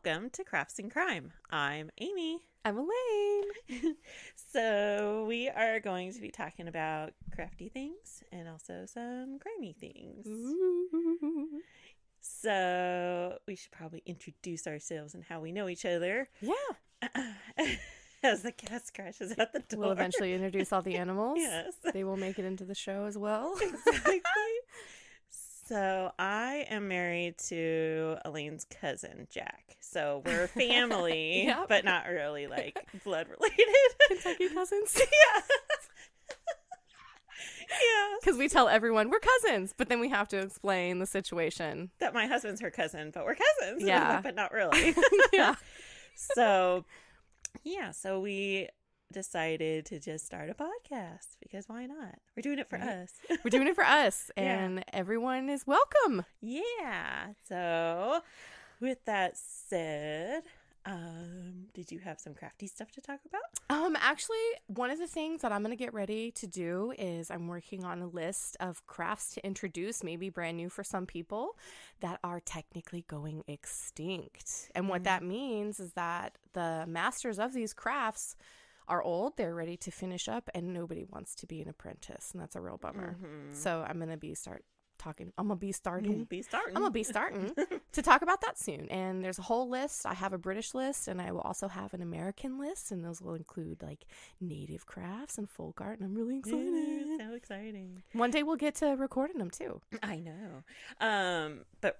Welcome to Crafts and Crime. I'm Amy. I'm Elaine. So we are going to be talking about crafty things and also some crimey things. Ooh. So we should probably introduce ourselves and how we know each other. Yeah. As the cat scratches at the door. We'll eventually introduce all the animals. Yes. They will make it into the show as well. Exactly. So I am married to Elaine's cousin, Jack. So we're family, Yep. but not really like blood related. Kentucky cousins. Yeah. Yeah. Because we tell everyone we're cousins, but then we have to explain the situation. That my husband's her cousin, but we're cousins. Yeah. But not really. Yeah. So we decided to just start a podcast because why not? We're doing it for us. We're doing it for us, Yeah. and everyone is welcome. Yeah. So with that said, did you have some crafty stuff to talk about? Actually, one of the things that I'm going to get ready to do is I'm working on a list of crafts to introduce, maybe brand new for some people, that are technically going extinct. And what that means is that the masters of these crafts are old, they're ready to finish up, and nobody wants to be an apprentice. And that's a real bummer. So I'm going to be starting to talk about that soon. And there's a whole list. I have a British list, and I will also have an American list, and those will include like native crafts and folk art, and I'm really excited. Yeah, so exciting. One day we'll get to recording them too. I know. But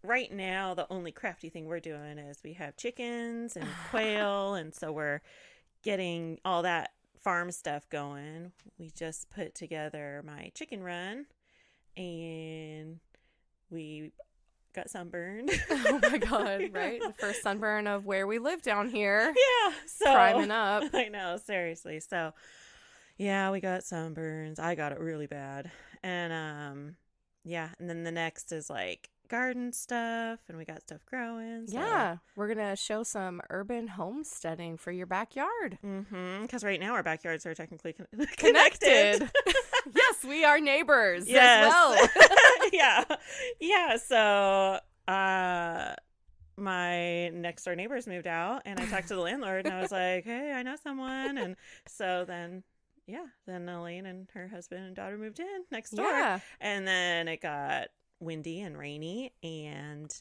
right now the only crafty thing we're doing is we have chickens and quail, and so we're getting all that farm stuff going. We just put together my chicken run, and we got sunburned. Oh my god, right? The first sunburn of where we live down here. Yeah, so Priming up. I know, seriously. So yeah, we got sunburns. I got it really bad. And and then the next is like garden stuff, and we got stuff growing. So. Yeah, we're gonna show some urban homesteading for your backyard. Because right now our backyards are technically Connected. Yes, we are neighbors as well. Yeah. So my next door neighbors moved out, and I talked to the landlord, and I was like, hey, I know someone. And so then Elaine and her husband and daughter moved in next door. Yeah. And then it got windy and rainy, and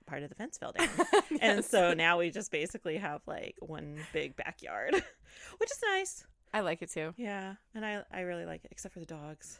part of the fence fell down. Yes. And so now we just basically have like one big backyard, which is nice. I like it too. Yeah, and I really like it, except for the dogs.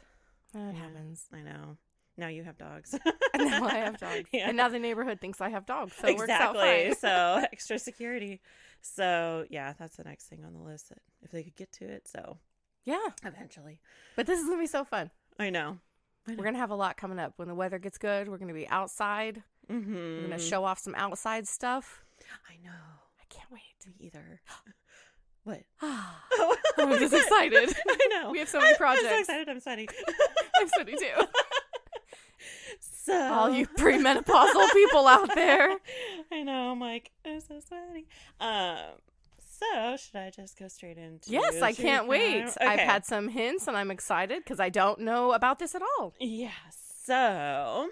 It happens. I know. Now you have dogs. And now I have dogs. Yeah. And now the neighborhood thinks I have dogs. So it works out Exactly. fine. So extra security. So yeah, that's the next thing on the list, that if they could get to it. So Yeah. eventually. But this is going to be so fun. I know. We're going to have a lot coming up. When the weather gets good, we're going to be outside. Mm-hmm. We're going to show off some outside stuff. I know. I can't wait. Me either. What? I'm just excited. I know. We have so many projects. I'm so excited. I'm sweaty. I'm sweaty too. So All you premenopausal people out there. I know. I'm like, I'm so sweaty. So should I just go straight into? Yes, I can't wait. Okay. I've had some hints and I'm excited because I don't know about this at all. Yeah. So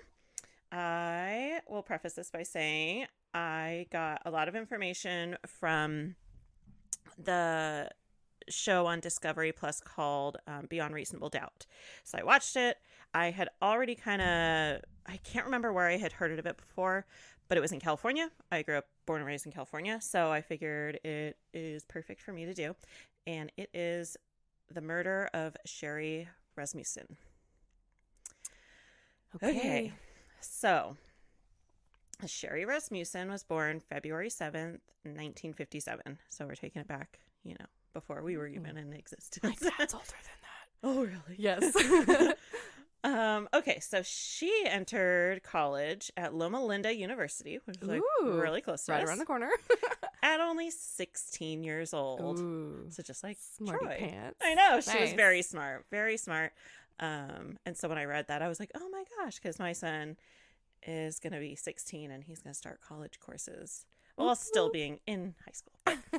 I will preface this by saying I got a lot of information from the show on Discovery Plus called Beyond Reasonable Doubt. So I watched it. I had already I can't remember where I had heard of it before, but it was in California. I grew up, born and raised in California, so I figured it is perfect for me to do. And it is the murder of Sherri Rasmussen. Okay. So Sherri Rasmussen was born February 7th, 1957. So we're taking it back, before we were even in existence. My dad's older than that. Oh, really? Yes. Okay, so she entered college at Loma Linda University, which is really close to us. Right around the corner. At only 16 years old. Ooh. So just like Smarty Troy. pants. I know. She was Nice. very smart. Very smart. And so when I read that, I was like, oh my gosh, because my son is going to be 16 and he's going to start college courses while still being in high school.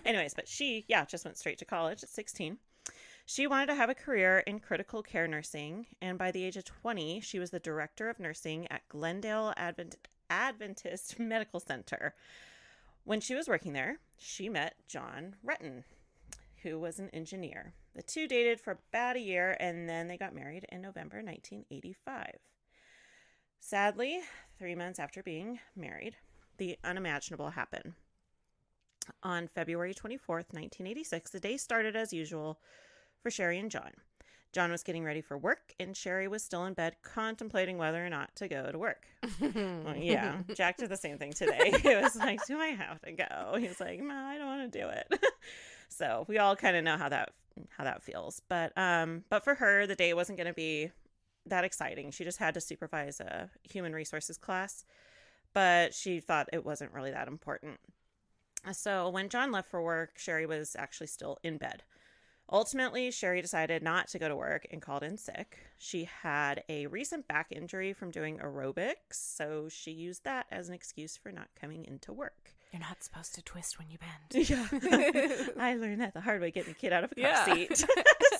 Anyways, but she, just went straight to college at 16. She wanted to have a career in critical care nursing, and by the age of 20, she was the director of nursing at Glendale Adventist Medical Center. When she was working there, she met John Retton, who was an engineer. The two dated for about a year, and then they got married in November 1985. Sadly, 3 months after being married, the unimaginable happened. On February 24th, 1986, the day started as usual for Sherri and John. John was getting ready for work, and Sherri was still in bed contemplating whether or not to go to work. Well, yeah, Jack did the same thing today. He was like, do I have to go? He was like, no, I don't want to do it. So we all kind of know how that feels. But for her, the day wasn't going to be that exciting. She just had to supervise a human resources class, but she thought it wasn't really that important. So when John left for work, Sherri was actually still in bed. Ultimately, Sherri decided not to go to work and called in sick. She had a recent back injury from doing aerobics, so she used that as an excuse for not coming into work. You're not supposed to twist when you bend. Yeah. I learned that the hard way, getting a kid out of a car seat.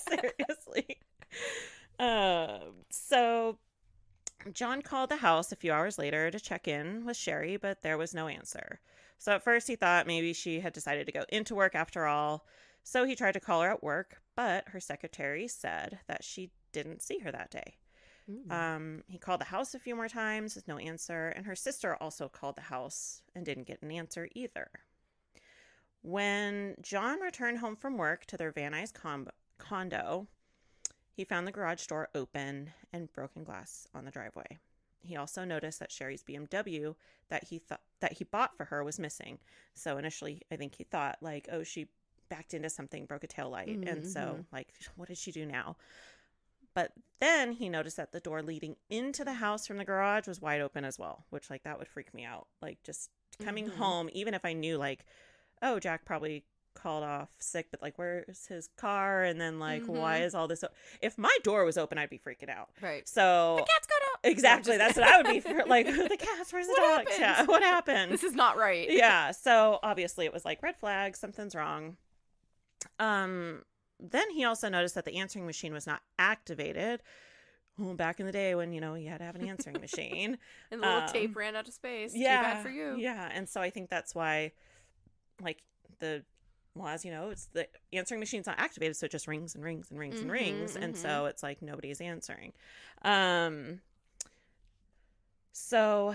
Seriously. So John called the house a few hours later to check in with Sherri, but there was no answer. So at first he thought maybe she had decided to go into work after all. So he tried to call her at work, but her secretary said that she didn't see her that day. He called the house a few more times with no answer, and her sister also called the house and didn't get an answer either. When John returned home from work to their Van Nuys condo, he found the garage door open and broken glass on the driveway. He also noticed that Sherri's BMW that he bought for her was missing. So initially, I think he thought like, oh, she backed into something, broke a taillight. And so like, what did she do now? But then he noticed that the door leading into the house from the garage was wide open as well, which like that would freak me out. Like just coming home, even if I knew like, oh, Jack probably called off sick, but like, where's his car? And then like, why is all this? If my door was open, I'd be freaking out. Right. So the cat's got out. Exactly. That's what I would be for. Like, the cats, where's the dog? Yeah, what happened? This is not right. Yeah. So obviously it was like red flag, something's wrong. Then he also noticed that the answering machine was not activated. Well, back in the day when, you had to have an answering machine. And the little tape ran out of space. Yeah. Too bad for you. Yeah. And so I think that's why, like, as you know, it's the answering machine's not activated, so it just rings and rings and rings and rings. And so it's like nobody's answering. So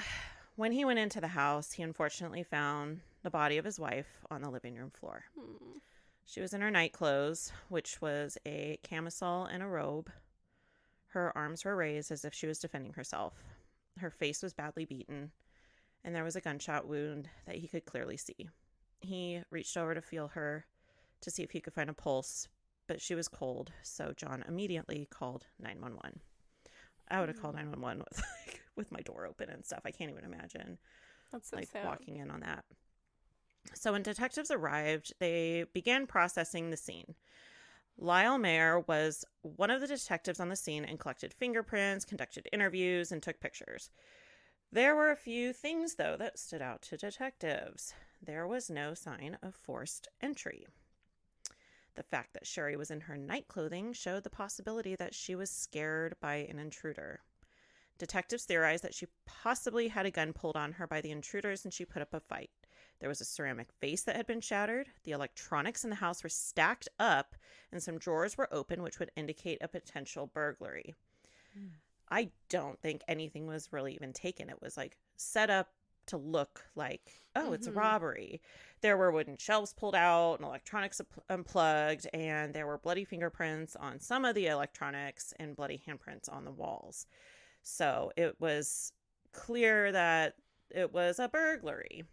when he went into the house, he unfortunately found the body of his wife on the living room floor. She was in her night clothes, which was a camisole and a robe. Her arms were raised as if she was defending herself. Her face was badly beaten, and there was a gunshot wound that he could clearly see. He reached over to feel her to see if he could find a pulse, but she was cold, so John immediately called 911. I would have called 911 with my door open and stuff. I can't even imagine That's so sad. Walking in on that. So when detectives arrived, they began processing the scene. Lyle Mayer was one of the detectives on the scene and collected fingerprints, conducted interviews, and took pictures. There were a few things, though, that stood out to detectives. There was no sign of forced entry. The fact that Sherri was in her night clothing showed the possibility that she was scared by an intruder. Detectives theorized that she possibly had a gun pulled on her by the intruders and she put up a fight. There was a ceramic vase that had been shattered. The electronics in the house were stacked up, and some drawers were open, which would indicate a potential burglary. I don't think anything was really even taken. It was like set up to look like, oh, it's a robbery. There were wooden shelves pulled out and electronics unplugged, and there were bloody fingerprints on some of the electronics and bloody handprints on the walls. So it was clear that it was a burglary.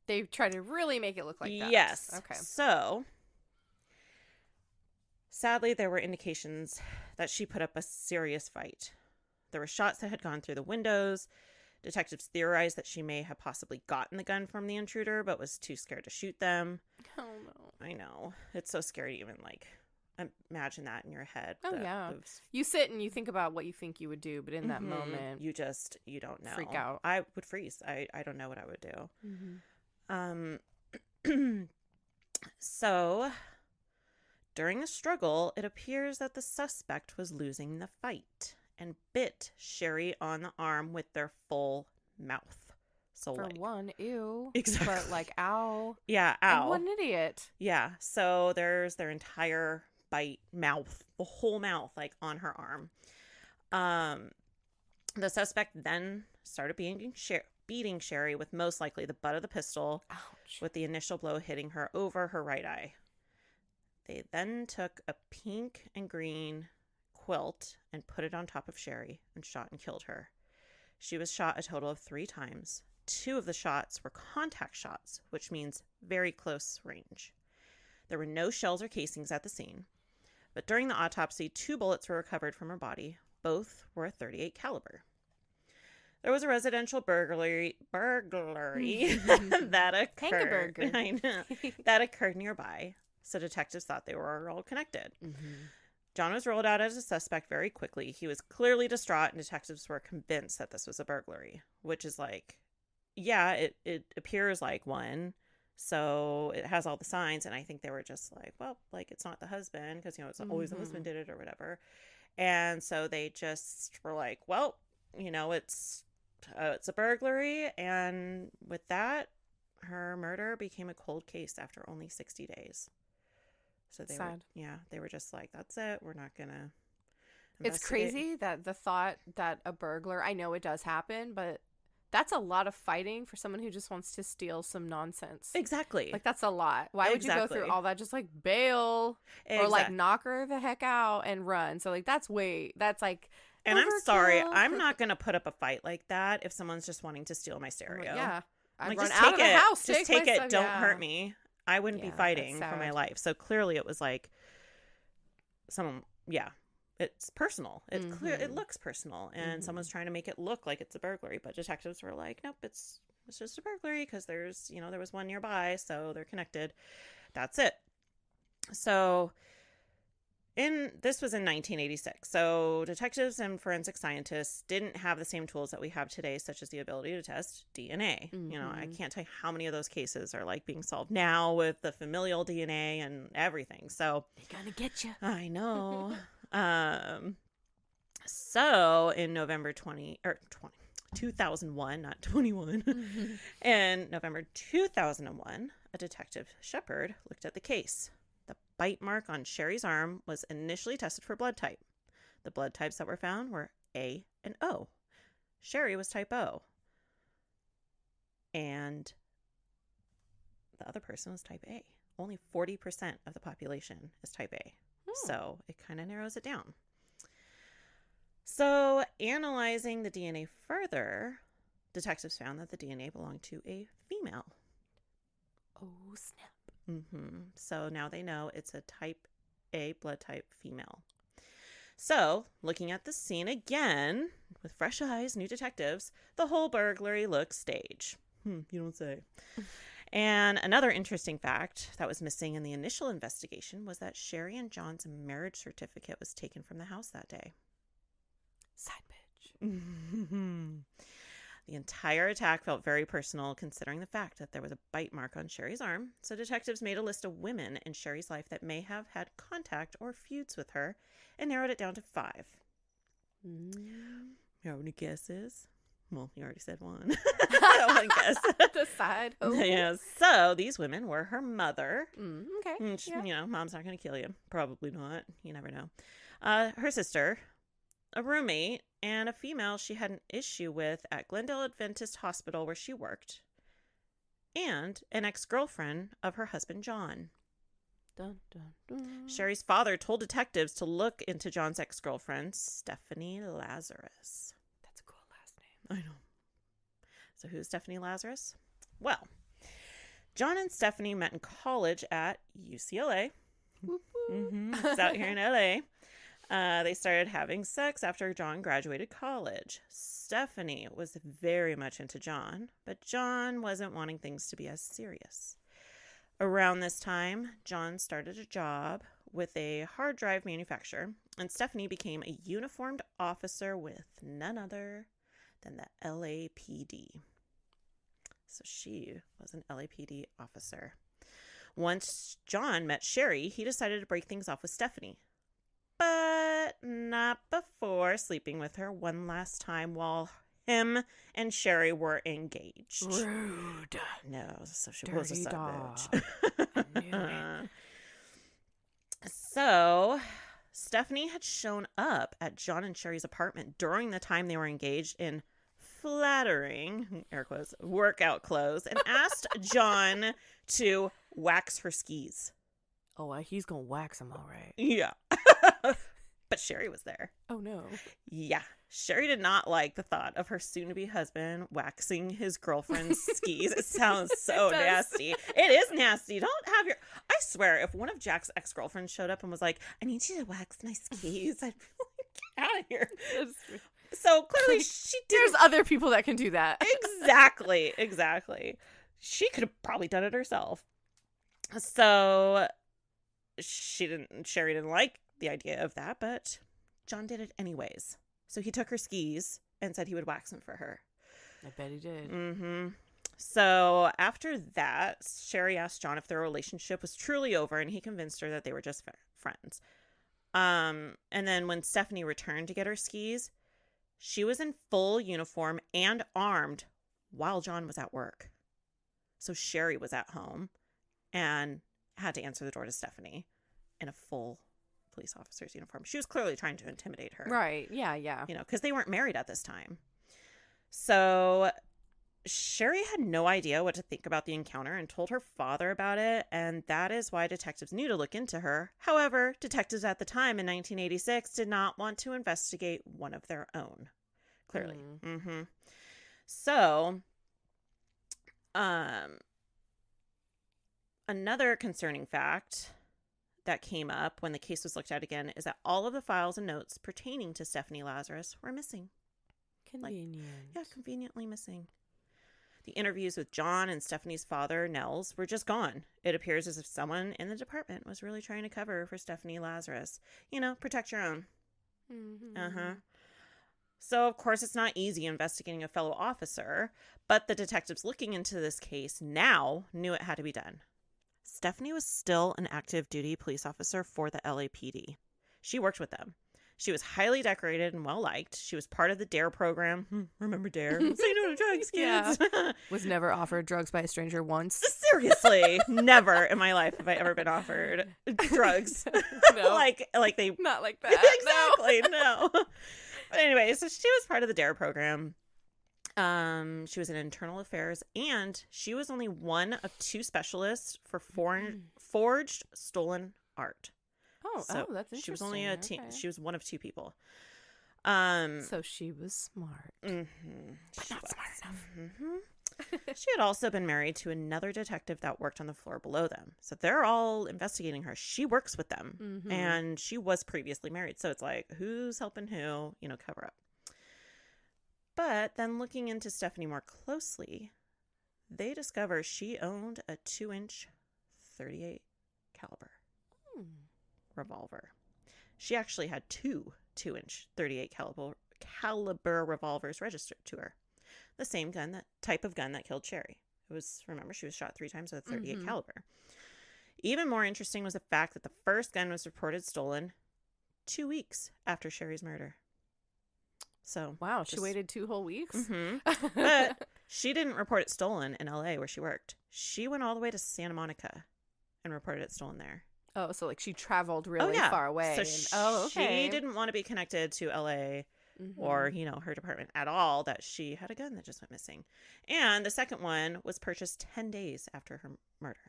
They try to really make it look like that. Yes. Okay. So, sadly, there were indications that she put up a serious fight. There were shots that had gone through the windows. Detectives theorized that she may have possibly gotten the gun from the intruder, but was too scared to shoot them. Oh, no. I know. It's so scary to even, imagine that in your head. Oh, yeah. You sit and you think about what you think you would do, but in that moment, you don't know. Freak out. I would freeze. I don't know what I would do. So, during the struggle, it appears that the suspect was losing the fight and bit Sherri on the arm with their full mouth, So For like, one, ew. exactly. But like, ow. Yeah, And ow. what an idiot. Yeah. So there's their entire bite mouth, the whole mouth, like on her arm. Um, the suspect then started beating Sherri with most likely the butt of the pistol, Ouch. with the initial blow hitting her over her right eye. They then took a pink and green quilt and put it on top of Sherri and shot and killed her. She was shot a total of 3 times. 2 of the shots were contact shots, which means very close range. There were no shells or casings at the scene, but during the autopsy, 2 bullets were recovered from her body. Both were a .38 caliber. There was a residential burglary that occurred. Hang-a-burger. I know, that occurred nearby, so detectives thought they were all connected. Mm-hmm. John was rolled out as a suspect very quickly. He was clearly distraught, and detectives were convinced that this was a burglary, which is like, yeah, it appears like one, so it has all the signs, and I think they were just like, well, like, it's not the husband, because, you know, it's always the husband did it or whatever. And so they just were like, well, you know, it's a burglary, and with that, her murder became a cold case after only 60 days. So they were just like, that's it. We're not gonna investigate. It's crazy that the thought that a burglar, I know it does happen, but that's a lot of fighting for someone who just wants to steal some nonsense. Exactly. Like, that's a lot. Why would you go through all that? Just like bail or like knock her the heck out and run. So like that's like. And overkill. I'm sorry, I'm not gonna put up a fight like that if someone's just wanting to steal my stereo. Yeah, I'd like, run just out of take the it. house. Just take it. Stuff. Don't hurt me. I wouldn't be fighting that's for my sad. life. So clearly, it was like someone. Yeah, it's personal. It's clear. It looks personal, and someone's trying to make it look like it's a burglary. But detectives were like, nope, it's just a burglary because there was one nearby, so they're connected. That's it. So. This was in 1986, so detectives and forensic scientists didn't have the same tools that we have today, such as the ability to test DNA. You know, I can't tell you how many of those cases are like being solved now with the familial DNA and everything. So they're gonna get you. I know. So in November 2001, not 21, in November 2001, a detective, Shepard, looked at the case. The bite mark on Sherri's arm was initially tested for blood type. The blood types that were found were A and O. Sherri was type O. And the other person was type A. Only 40% of the population is type A. So it kind of narrows it down. So analyzing the DNA further, detectives found that the DNA belonged to a female. Oh, snap. So now they know it's a type A blood type female. So, looking at the scene again, with fresh eyes, new detectives, the whole burglary looks staged. You don't say. And another interesting fact that was missing in the initial investigation was that Sherri and John's marriage certificate was taken from the house that day. Side bitch. The entire attack felt very personal, considering the fact that there was a bite mark on Sherri's arm. So detectives made a list of women in Sherri's life that may have had contact or feuds with her and narrowed it down to 5. You have any guesses? Well, you already said one. One guess. The side. Oh. Yeah. So these women were her mother. Okay. You know, mom's not going to kill you. Probably not. You never know. Her sister, a roommate, and a female she had an issue with at Glendale Adventist Hospital where she worked, and an ex-girlfriend of her husband, John. Dun, dun, dun. Sherri's father told detectives to look into John's ex-girlfriend, Stephanie Lazarus. That's a cool last name. I know. So who's Stephanie Lazarus? Well, John and Stephanie met in college at UCLA. It's out here in LA. They started having sex after John graduated college. Stephanie was very much into John, but John wasn't wanting things to be as serious. Around this time, John started a job with a hard drive manufacturer, and Stephanie became a uniformed officer with none other than the LAPD. So she was an LAPD officer. Once John met Sherri, he decided to break things off with Stephanie, but not before sleeping with her one last time while him and Sherri were engaged. Rude. No, so she Dirty was a dog. savage. I knew it. So, Stephanie had shown up at John and Sherri's apartment during the time they were engaged in flattering, air quotes, workout clothes and asked John to wax her skis. Oh, he's gonna wax him, all right. Yeah. But Sherri was there. Oh, no. Yeah. Sherri did not like the thought of her soon-to-be husband waxing his girlfriend's skis. It sounds so nasty. It is nasty. Don't have your... I swear, if one of Jack's ex-girlfriends showed up and was like, I need you to wax my skis, I'd be like, get out of here. So clearly she did. There's other people that can do that. Exactly. She could have probably done it herself. So Sherri didn't like the idea of that, but John did it anyways. So he took her skis and said he would wax them for her. I bet he did. Mm-hmm. So after that, Sherri asked John if their relationship was truly over, and he convinced her that they were just friends. And then when Stephanie returned to get her skis, she was in full uniform and armed while John was at work. So Sherri was at home and had to answer the door to Stephanie in a full police officer's uniform. She was clearly trying to intimidate her. Right. Yeah. You know, because they weren't married at this time. So Sherri had no idea what to think about the encounter and told her father about it, and that is why detectives knew to look into her. However, detectives at the time in 1986 did not want to investigate one of their own, clearly. So, another concerning fact that came up when the case was looked at again is that all of the files and notes pertaining to Stephanie Lazarus were missing. Convenient. Conveniently missing. The interviews with John and Stephanie's father, Nels, were just gone. It appears as if someone in the department was really trying to cover for Stephanie Lazarus. You know, protect your own. So, of course, it's not easy investigating a fellow officer, but the detectives looking into this case now knew it had to be done. Stephanie was still an active duty police officer for the LAPD. She worked with them. She was highly decorated and well-liked. She was part of the DARE program. Remember DARE? Say no to drugs, kids. Was never offered drugs by a stranger once. Seriously. Never in my life have I ever been offered drugs. No. like they... Not like that. Exactly, no. But anyway, so she was part of the DARE program. She was in internal affairs, and she was only one of two specialists for forged stolen art. So that's interesting. She was only she was one of two people. So she was smart, but not smart enough. She had also been married to another detective that worked on the floor below them. So they're all investigating her. She works with them, and she was previously married. So it's like, who's helping who? You know, cover up. But then looking into Stephanie more closely, they discover she owned a 2-inch 38 caliber revolver. She actually had two 2-inch 38 caliber revolvers registered to her. The same type of gun that killed Sherri. It was, remember, she was shot 3 times with a 38 caliber. Even more interesting was the fact that the first gun was reported stolen 2 weeks after Sherri's murder. So wow, she waited 2 whole weeks. But she didn't report it stolen in LA where she worked. She went all the way to Santa Monica and reported it stolen there. Oh, so like she traveled really far away. So she didn't want to be connected to LA or, you know, her department at all, that she had a gun that just went missing. And the second one was purchased 10 days after her murder.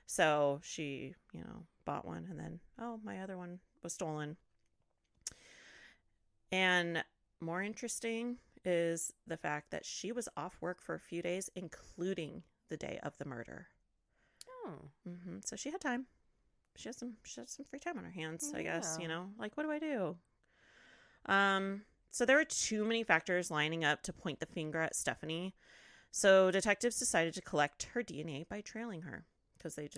So she, you know, bought one and then, my other one was stolen. And more interesting is the fact that she was off work for a few days, including the day of the murder. So she had time. She had some free time on her hands, I guess, you know, like, what do I do? So there were too many factors lining up to point the finger at Stephanie. So detectives decided to collect her DNA by trailing her because they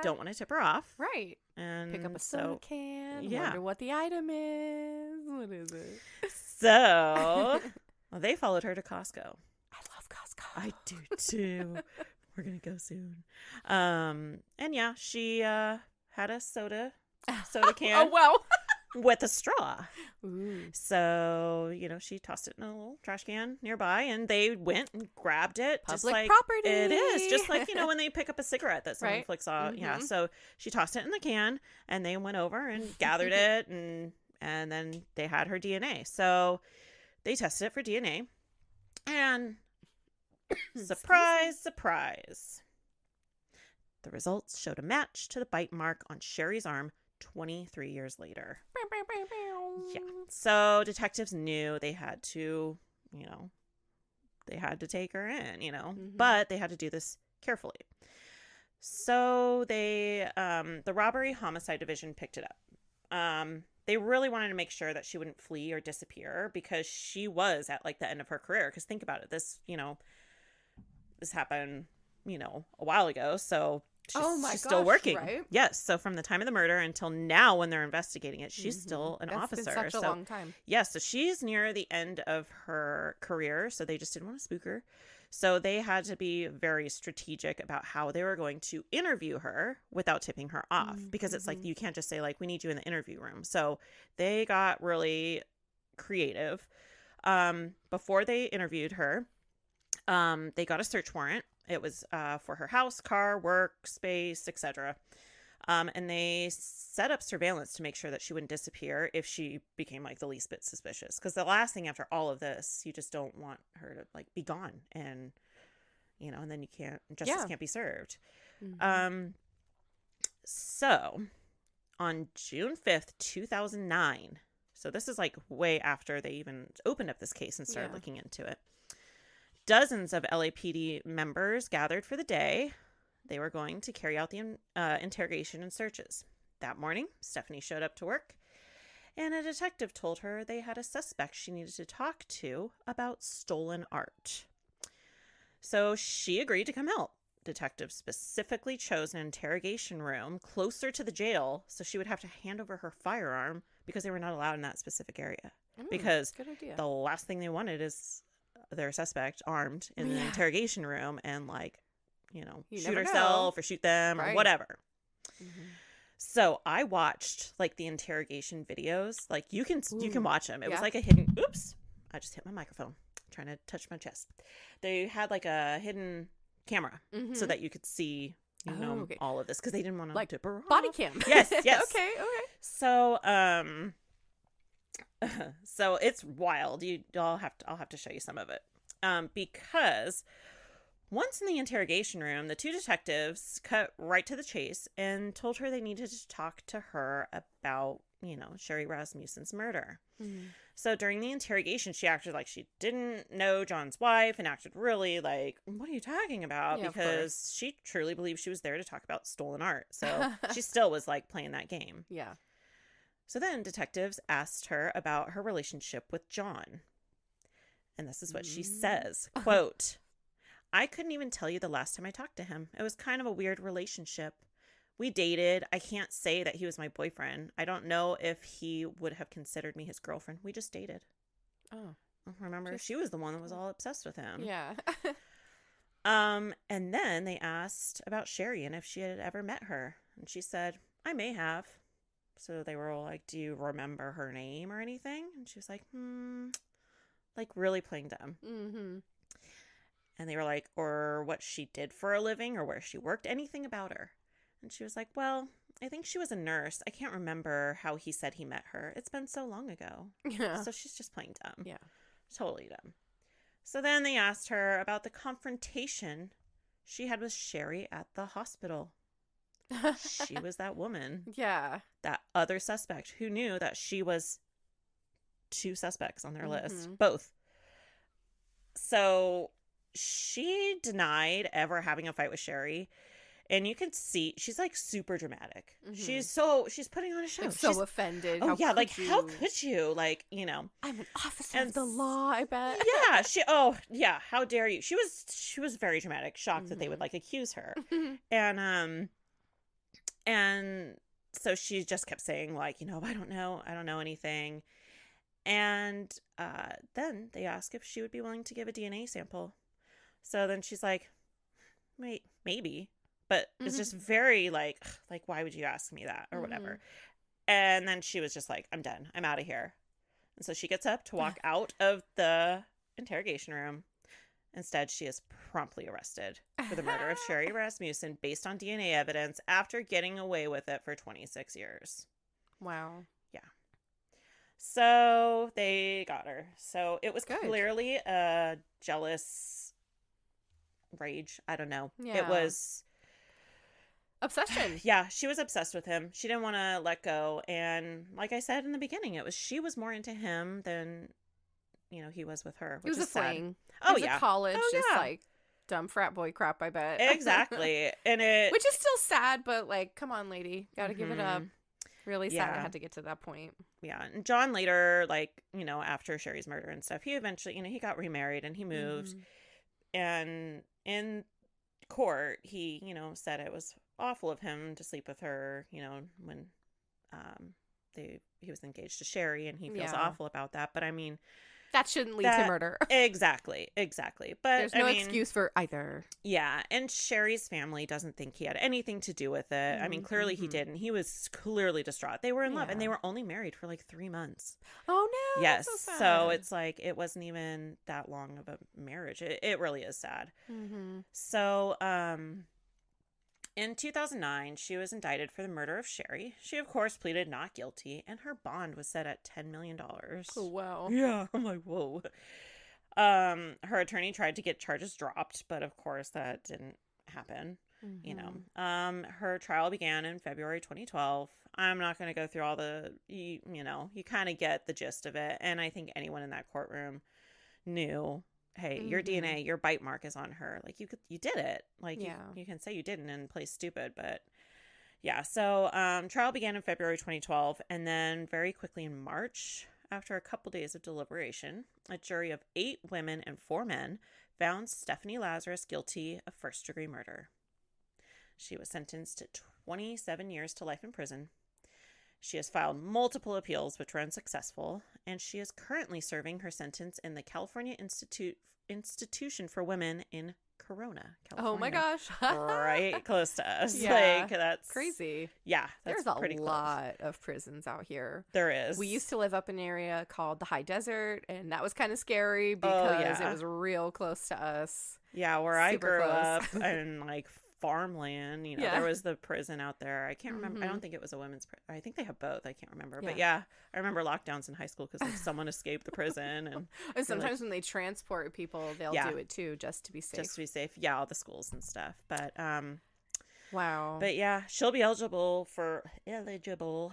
don't want to tip her off. Right. And pick up a soda can. Wonder what the item is. What is it? So they followed her to Costco. I love Costco. I do too. We're going to go soon. And yeah, she had a soda can. Oh, wow. with a straw. Ooh. So, she tossed it in a little trash can nearby, and they went and grabbed it. Public just like property. It is. Just like, when they pick up a cigarette that someone Right. flicks off. Mm-hmm. Yeah. So she tossed it in the can, and they went over and gathered it, and then they had her DNA. So they tested it for DNA, and surprise, surprise. The results showed a match to the bite mark on Sherri's arm 23 years later. Yeah. So detectives knew they had to, take her in, but they had to do this carefully. So the robbery homicide division picked it up. They really wanted to make sure that she wouldn't flee or disappear because she was at like the end of her career. Because think about it, this happened, a while ago. So she's still working. Right? Yes. So from the time of the murder until now, when they're investigating it, she's still an officer. Been such a long time. Yes. So she's near the end of her career. So they just didn't want to spook her. So they had to be very strategic about how they were going to interview her without tipping her off, because it's like, you can't just say like, we need you in the interview room. So they got really creative. Before they interviewed her, they got a search warrant. It was for her house, car, work, space, etc. And they set up surveillance to make sure that she wouldn't disappear if she became like the least bit suspicious. Because the last thing after all of this, you just don't want her to like be gone, and and then justice can't be served. So on June 5th, 2009, so this is like way after they even opened up this case and started looking into it, dozens of LAPD members gathered for the day. They were going to carry out the interrogation and searches. That morning, Stephanie showed up to work, and a detective told her they had a suspect she needed to talk to about stolen art. So she agreed to come help. Detectives specifically chose an interrogation room closer to the jail so she would have to hand over her firearm because they were not allowed in that specific area. Because good idea. The last thing they wanted is their suspect armed in the interrogation room and like, shoot herself or shoot them or whatever. So I watched like the interrogation videos. Like you can watch them. It was like a hidden. Oops! I just hit my microphone. I'm trying to touch my chest. They had like a hidden camera so that you could see, all of this because they didn't want to like tip her off. Body cam. Yes. Okay. So so it's wild. I'll have to show you some of it. Because once in the interrogation room, the two detectives cut right to the chase and told her they needed to talk to her about, Sherri Rasmussen's murder. So during the interrogation, she acted like she didn't know John's wife and acted really like, what are you talking about? Because she truly believed she was there to talk about stolen art. So she still was like playing that game. Yeah. So then detectives asked her about her relationship with John. And this is what she says, quote, "I couldn't even tell you the last time I talked to him. It was kind of a weird relationship. We dated. I can't say that he was my boyfriend. I don't know if he would have considered me his girlfriend. We just dated." Oh. Remember, she was the one that was all obsessed with him. Yeah. And then they asked about Sherri and if she had ever met her. And she said, "I may have." So they were all like, "Do you remember her name or anything?" And she was like, like really playing dumb. And they were like, "Or what she did for a living or where she worked, anything about her?" And she was like, "Well, I think she was a nurse. I can't remember how he said he met her. It's been so long ago." Yeah. So she's just playing dumb. Yeah. Totally dumb. So then they asked her about the confrontation she had with Sherri at the hospital. She was that woman. Yeah. That other suspect who knew that she was two suspects on their list. Both. So she denied ever having a fight with Sherri. And you can see she's like super dramatic. She's putting on a show. Like she's so offended. Oh yeah, like how could you? Like, I'm an officer of the law, I bet. Yeah, how dare you? She was very dramatic, shocked that they would like accuse her. And so she just kept saying like, I don't know anything. And then they asked if she would be willing to give a DNA sample. So then she's like, maybe. But it's just very like, why would you ask me that or whatever? And then she was just like, I'm done. I'm out of here. And so she gets up to walk out of the interrogation room. Instead, she is promptly arrested for the murder of Sherri Rasmussen based on DNA evidence after getting away with it for 26 years. Wow. Yeah. So they got her. So it was Good. clearly a jealous rage. I don't know. Yeah. It was... obsession. Yeah, she was obsessed with him. She didn't want to let go. And like I said in the beginning, she was more into him than, he was with her. He was a fling. Oh, he was yeah. a college, just yeah. like dumb frat boy crap, I bet. Exactly. And which is still sad, but like, come on, lady. Gotta give it up. Really sad Yeah. I had to get to that point. Yeah. And John later, like, after Sherri's murder and stuff, he eventually, he got remarried and he moved. And in court, he, said it was awful of him to sleep with her, when he was engaged to Sherri, and he feels awful about that. But I mean, that shouldn't lead to murder. Exactly. But there's no excuse for either. Yeah, and Sherri's family doesn't think he had anything to do with it. I mean, clearly he didn't. He was clearly distraught. They were in love, and they were only married for like 3 months. Oh no. Yes. That's so sad. So it's like it wasn't even that long of a marriage. It really is sad. So in 2009, she was indicted for the murder of Sherri. She, of course, pleaded not guilty, and her bond was set at $10 million. Oh, wow. Yeah, I'm like, whoa. Her attorney tried to get charges dropped, but of course that didn't happen. Her trial began in February 2012. I'm not going to go through all the, you kind of get the gist of it. And I think anyone in that courtroom knew, hey, your DNA, your bite mark is on her. Like, you did it. Like, you can say you didn't and play stupid, but yeah. So, trial began in February 2012, and then very quickly in March, after a couple days of deliberation, a jury of 8 women and 4 men found Stephanie Lazarus guilty of first-degree murder. She was sentenced to 27 years to life in prison. She has filed multiple appeals, which were unsuccessful, and she is currently serving her sentence in the California Institution for Women in Corona, California. Oh my gosh. Right close to us. Yeah. Like, that's crazy. Yeah, that's There's a pretty lot of prisons out here. There is. We used to live up in an area called the High Desert, and that was kind of scary because it was real close to us. Yeah, where I Super grew close. up in like farmland, there was the prison out there. I can't remember. I don't think it was a women's prison. I think they have both. I can't remember. But yeah, I remember lockdowns in high school because like someone escaped the prison, and sometimes when they transport people, they'll do it too, just to be safe. Just to be safe. Yeah, all the schools and stuff. But wow. But yeah, she'll be eligible for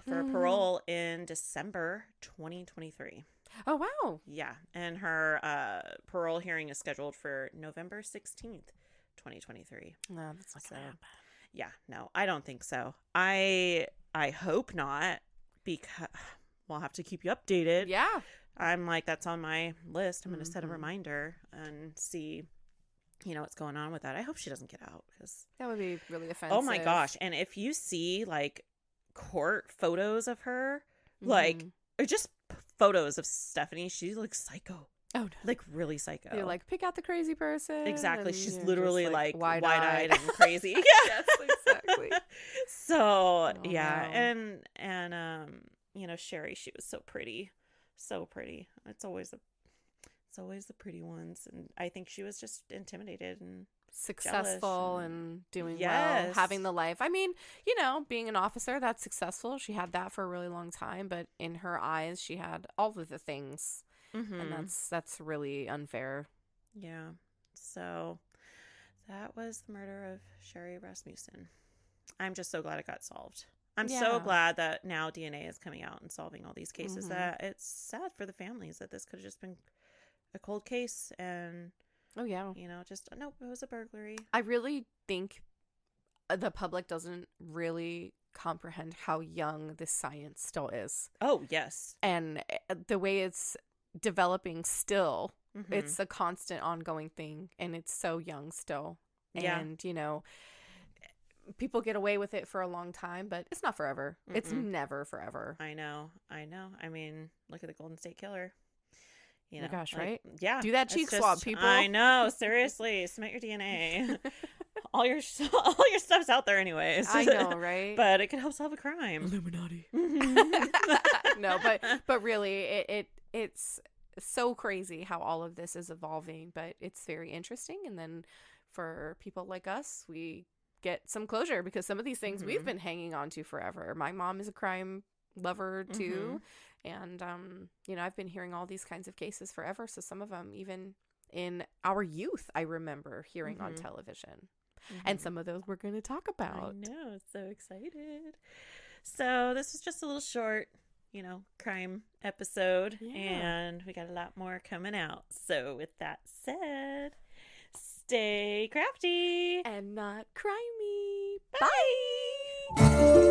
parole in December 2023. Oh wow. Yeah, and her parole hearing is scheduled for November 16th. 2023. No, that's not gonna happen. Yeah, no, I don't think so. I hope not, because we'll have to keep you updated. Yeah. I'm like, that's on my list. I'm going to set a reminder and see, what's going on with that. I hope she doesn't get out, because that would be really offensive. Oh my gosh. And if you see like court photos of her, like, or just photos of Stephanie, she looks psycho. Oh, no. Like really psycho. You're like, pick out the crazy person. Exactly. She's literally like wide-eyed and crazy. Yeah. Yes, exactly. So yeah, no. And Sherri, she was so pretty. So pretty. It's always the pretty ones. And I think she was just intimidated and successful and doing well, having the life. I mean, being an officer, that's successful. She had that for a really long time, but in her eyes, she had all of the things. And that's really unfair. Yeah. So that was the murder of Sherri Rasmussen. I'm just so glad it got solved. I'm so glad that now DNA is coming out and solving all these cases. That it's sad for the families that this could have just been a cold case, and it was a burglary. I really think the public doesn't really comprehend how young this science still is. Oh yes. And the way it's developing still, it's a constant ongoing thing, and it's so young still. And people get away with it for a long time, but it's not forever. It's never forever. I know. I mean, look at the Golden State Killer. Oh my gosh, right? Yeah. Do that cheek swab, people. I know. Seriously. Submit your DNA. all your stuff's out there anyways. I know, right? But it could help solve a crime. Illuminati. No, but really, it's so crazy how all of this is evolving, but it's very interesting. And then for people like us, we get some closure because some of these things we've been hanging on to forever. My mom is a crime lover too, and I've been hearing all these kinds of cases forever. So some of them even in our youth, I remember hearing on television, and some of those we're going to talk about. I know, so excited. So this was just a little short, crime episode, and we got a lot more coming out. So with that said, stay crafty and not crimey. Bye. Bye.